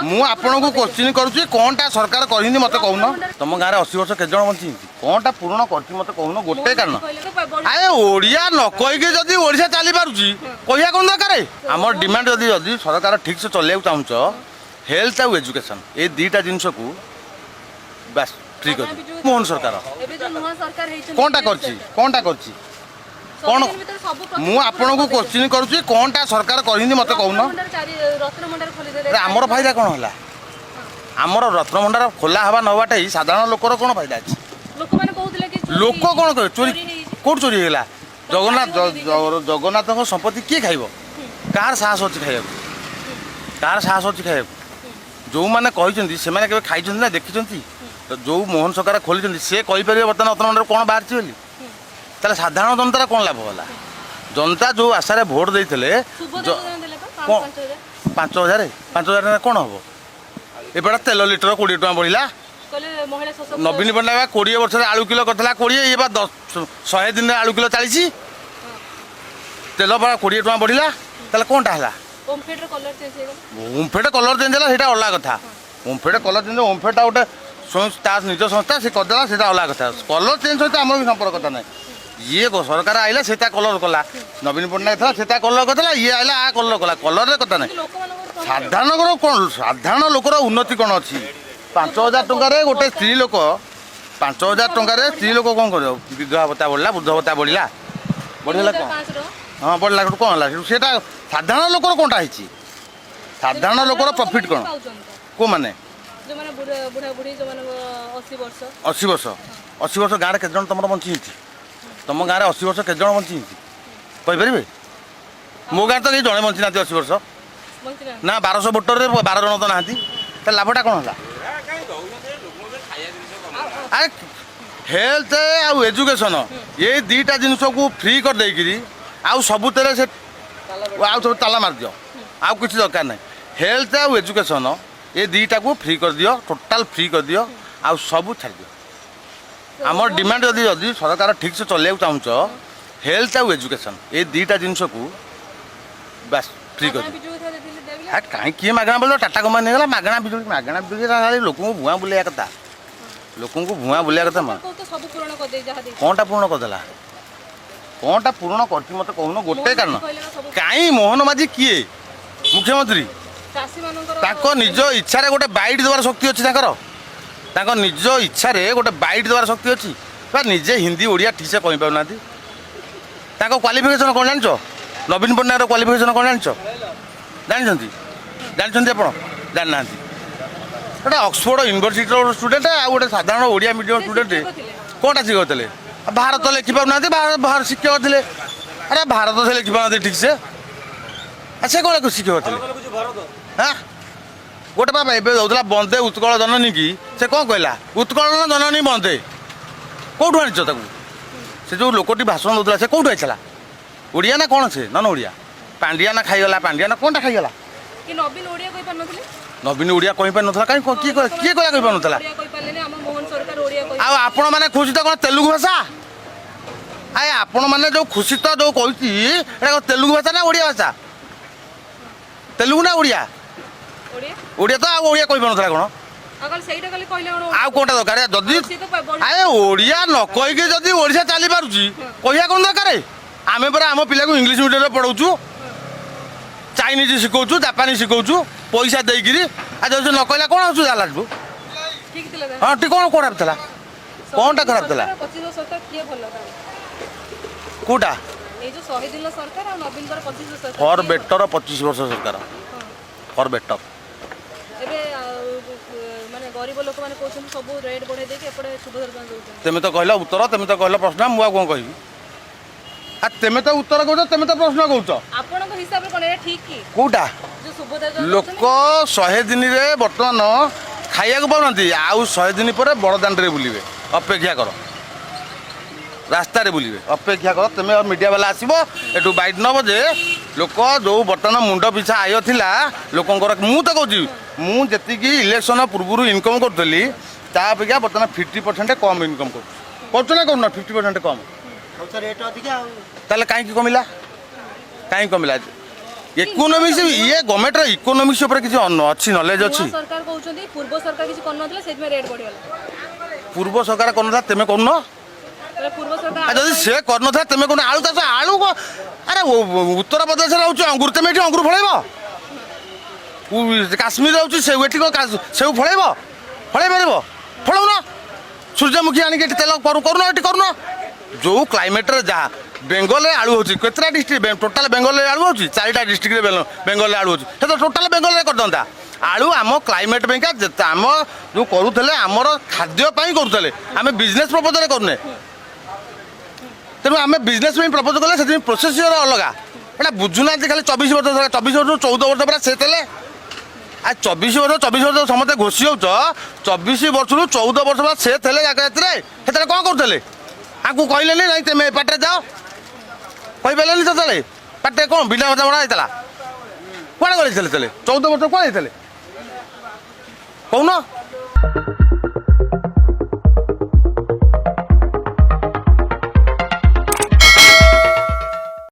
मु आपन को क्वेश्चन करूची कोनटा सरकार करिनी मते कहून तुम गाँव में 80 वर्ष केत जन बंची कोनटा पूर्ण करछि मते कहून गोटे कारण आए ओडिया न कहिके जदि ओडिशा चली पारुची कहिया कोन दरकार हमर डिमांड जदि जदि सरकार ठीक से चलेउ चाहूछ हेल्थ और एजुकेशन ए दीटा जिंस को बस फ्री कर मोहन सरकार कोनटा करछि कौन मु आपन को क्वेश्चन करूची कोनटा सरकार करिनी मते कहून आमर फायदा कौन है आमर रत्न भंडार खोला हवा नवाटा ही साधारण लोकर कौन फायदा अच्छे लोक कौन कहे चोरी कौट चोरी है जगन्नाथ संपत्ति किए खाइब कार साहस अच्छी खाइब कार साहस अच्छी खाइब जो मैंने कहते से मैंने खाई ना देखी जो मोहन सरकार खोली सी कहीपर बर्तमान रत्न भंडार कौन बाहर बोली ताले साधारण जनतार कौन लाभ होला जनता जो आशारे भोट देते 5,000 कौन हम एपटा तेल लिटर 20 टका बढ़ला नवीन पट्टनायक 20 वर्ष आलू किलो करता 20 ये 100 दिन आलू किलो 40 तेल पड़ा 20 टका बढ़ला ताले कौनटा है ओमफेड कलर चेंज है सीटा अलग कथा ओमफेड कलर चेंज ओमफेडा गोटे निज संस्था से करदेला से अलग कथा कलर चेंज सहित आम भी संपर्क कथा ना ये सरकार आइला से कलर कला नवीन पट्टनायक था से कलर करदेला ये आइला आ कलर कला कलर कथा ना साधारण कौन साधारण लोकर उन्नति कौन अच्छी 5,000 टकर गोटे स्त्री लोक 5,000 टकर स्त्री लोक कौन कर विधवा भत्ता बढ़ला वृद्ध भत्ता बढ़ला बढ़ला कौन हाँ बढ़ला कौन है सीटा साधारण लोकर कौनटा है साधारण लोकर प्रॉफिट कौन को माने 80 वर्ष गाँव में केत तुम बंची तुम गाँव में 80 वर्ष केत बंची कहींपर मो गाँव तो जड़े बंची ना 80 वर्ष ना 1200 वोटर 12 जन तो ना लाभटा कौन है अरे हेल्थ आउ एजुकेशन ये दीटा जिनस को फ्री कर देकरी आउ सबुतरे से आउ सब ताला मार दियो आउ किसी दरकार ना हेल्थ आउ एजुकेशन ये दीटा को फ्री कर दियो टोटाल फ्री कर दियो आउ सब छाड़ दियो आमर डिमांड जदि जदि सरकार ठीक से चलेउ चाहूछ हेल्थ आउ एजुकेशन ये दीटा जिनस को बस फ्री कर दियो कहीं किए मागଣା बोल टाटा कंपनी नहीं गला मागଣା बिजुली लोक को भुआ बुलाया कथा लोक को भुआ बुलाया कथा कौनटा पूर्ण करदेला कौनटा पूर्ण कर मत कहून गोटे कारण कहीं मोहन माझी किए मुख्यमंत्री निज इच्छा गोटे बाइट देवार शक्ति अच्छी निज इच्छा गोटे बाइट देवार शक्ति अच्छी निजे हिंदी ओडिया ठीक से कही पाना क्वालिफिकेशन कौन जान नवीन पट्टनायक क्वालिफिकेशन कौन जानते जानते आप जानना गोटे ऑक्सफोर्ड यूनिवर्सिटी स्टूडेंट आ गोटे साधारण ओडिया मीडियम स्टूडेंट कौनटा शिखुले भारत लिखि पाना बाहर शिक्षक थे अरे भारत से लिखि पाना ठीक से से कौन शिक्षक थे हाँ गोटे बाबा एवं बंदे उत्कल जननी की से कौन कहला उत्कल जननी बंदे कौटू आनीच से जो लोकटी भाषण दूसरा से कौटू आईला ओडिया ना कौन से नन ओडिया पांडिया ना खाईगला पांडिया ना कौनटा खाईगला नवीन ओडिया कही पार ना कहीं किए कहला कही पार ना आपण मैंने खुशी तो कौन तेलुगु भाषा आए आपण मैंने जो खुशी तो जो कह तेलुगु भाषा ना ओडिया भाषा तेलुगु ना ओडिया ओडिया तो ओडिया कही पार ना कौन आउ कौनटा दरकार जदि आए ओडिया न कहीके जदि ओडिशा चली पारुची कहिया कौन दरकार आमे पर आम पिला को इंग्लिश मीडियम पढ़ाऊँ चाइनीज शिखौचु जापानी शिखौचु पैसा देकरी आज जो न कहला कौन आसू जाला हाँ ठीक कौन खराब था कौनटा खराब था कौटा फॉर बेटर 25 वर्ष सरकार फॉर बेटर तेमे तो कहला उत्तर तेमे तो कहला प्रश्न मुआ कौन कहबी तेमे तो उत्तर कौच तेमे तो प्रश्न कौच कौटा लोक 100 दिन बर्तमान खाइया पाऊना आउ 100 दिन पर बड़दाण्ड बुलिबे अपेक्षा कर रास्ता बुलिबे अपेक्षा कर तुम मीडिया वाला आसब एटू बैठ नब जे लोक जो बर्तमान मुंड पिछा आय थिला लोकंकर मु तो कहूँ मुझी इलेक्शन पूर्व इनकम करी ता अपेक्षा बर्तमान 50% कम इनकम कर ना 50% कम ताले कहीं कमिला कहीं कमिला इकोनोमिक्स ये गवर्नमेंट इकोनोमिक्स ऊपर किसी अच्छी नॉलेज अच्छी सरकार कहउछंती पूर्व सरकार किसी करन नथले सेति में रेट बढ़िगला पूर्व सरकार करन तेमे करन पूर्व सरकार जदि से करन तेमे करन आलू चाष आलू को अरे उत्तर प्रदेश रहउछ अंगूर तेमे एठी अंगूर फळेबो काश्मीर रहउछ से एठी को सेउ फळेबो फळेइ परबो फळौना सूर्यमुखी आनिक एठी तेल करूना एठी करूना जो क्लाइमेट रे जा बेंगल रे आलू होची केतरा डिस्ट्रिक्ट टोटल बेंगल रे आलू होची 4टा डिस्ट्रिक्ट रे बेंगल रे आलू होची तो टोटल बेंगल रे कर दंता आलू आम क्लाइमेट बेंका आम जो करूले आमर खाद्य पाई करूले आम बिजनेस प्रपोजल करूने तेणु आम बिजनेस प्रपोज कले से प्रोसेसर अलग एटा बुझुना खाली 24 वर्ष 14 वर्ष पूरा से तेले आ 24 वर्ष समस्त घोषी हो 24 वर्ष 14 वर्ष बाद से थे से कौन करूले आपको कहले नहीं तुम पाटे जाओ कहीपे तो पाटे कौन बिना मजा बड़ा होता कौन गले 14 वर्ष कौन होते कौन